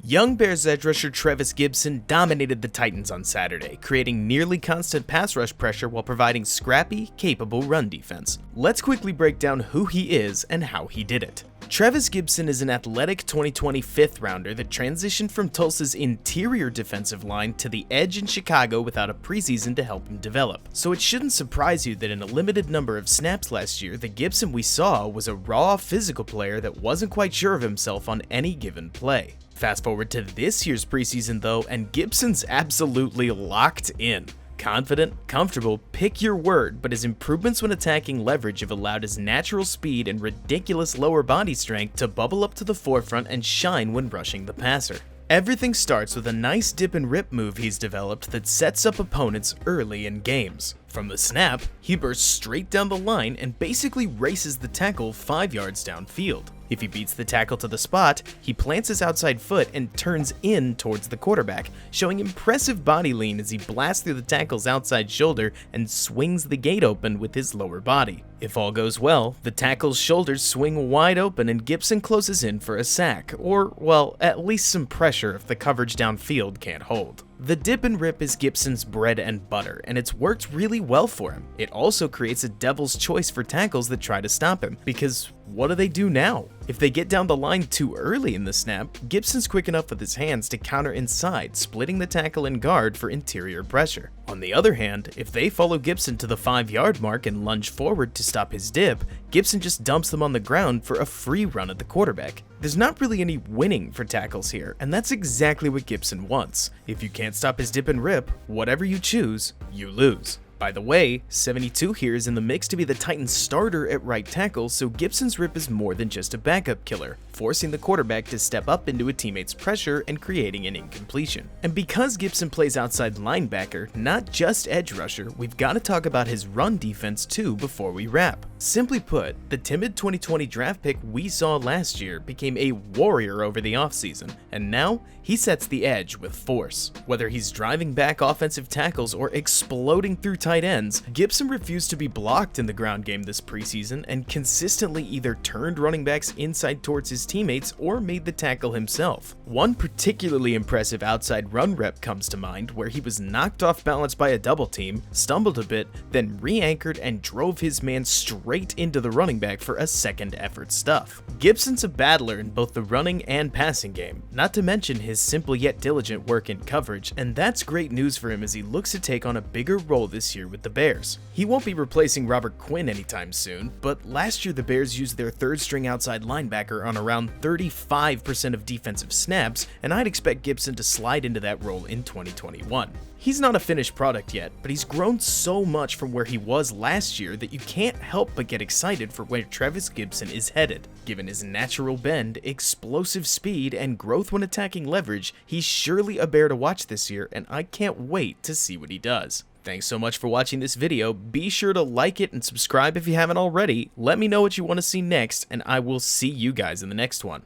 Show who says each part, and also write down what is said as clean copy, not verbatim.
Speaker 1: Young Bears edge rusher Trevis Gipson dominated the Titans on Saturday, creating nearly constant pass rush pressure while providing scrappy, capable run defense. Let's quickly break down who he is and how he did it. Trevis Gipson is an athletic 2020 fifth rounder that transitioned from Tulsa's interior defensive line to the edge in Chicago without a preseason to help him develop. So it shouldn't surprise you that in a limited number of snaps last year, the Gipson we saw was a raw physical player that wasn't quite sure of himself on any given play. Fast forward to this year's preseason though, and Gipson's absolutely locked in. Confident, comfortable, pick your word, but his improvements when attacking leverage have allowed his natural speed and ridiculous lower body strength to bubble up to the forefront and shine when rushing the passer. Everything starts with a nice dip and rip move he's developed that sets up opponents early in games. From the snap, he bursts straight down the line and basically races the tackle 5 yards downfield. If he beats the tackle to the spot, he plants his outside foot and turns in towards the quarterback, showing impressive body lean as he blasts through the tackle's outside shoulder and swings the gate open with his lower body. If all goes well, the tackle's shoulders swing wide open and Gipson closes in for a sack, or, well, at least some pressure if the coverage downfield can't hold. The dip and rip is Gipson's bread and butter, and it's worked really well for him. It also creates a devil's choice for tackles that try to stop him, because what do they do now? If they get down the line too early in the snap, Gipson's quick enough with his hands to counter inside, splitting the tackle and guard for interior pressure. On the other hand, if they follow Gipson to the 5-yard mark and lunge forward to stop his dip, Gipson just dumps them on the ground for a free run at the quarterback. There's not really any winning for tackles here, and that's exactly what Gipson wants. If you can't stop his dip and rip, whatever you choose, you lose. By the way, 72 here is in the mix to be the Titans' starter at right tackle, so Gipson's rip is more than just a backup killer, forcing the quarterback to step up into a teammate's pressure and creating an incompletion. And because Gipson plays outside linebacker, not just edge rusher, we've got to talk about his run defense too before we wrap. Simply put, the timid 2020 draft pick we saw last year became a warrior over the offseason, and now he sets the edge with force. Whether he's driving back offensive tackles or exploding through tight ends, Gipson refused to be blocked in the ground game this preseason and consistently either turned running backs inside towards his teammates or made the tackle himself. One particularly impressive outside run rep comes to mind where he was knocked off balance by a double team, stumbled a bit, then re-anchored and drove his man straight into the running back for a second effort stuff. Gipson's a battler in both the running and passing game, not to mention his simple yet diligent work in coverage, and that's great news for him as he looks to take on a bigger role this year with the Bears. He won't be replacing Robert Quinn anytime soon, but last year the Bears used their third string outside linebacker on around 35% of defensive snaps, and I'd expect Gipson to slide into that role in 2021. He's not a finished product yet, but he's grown so much from where he was last year that you can't help but get excited for where Trevis Gipson is headed. Given his natural bend, explosive speed, and growth when attacking leverage, he's surely a bear to watch this year, and I can't wait to see what he does. Thanks so much for watching this video. Be sure to like it and subscribe if you haven't already. Let me know what you want to see next, and I will see you guys in the next one.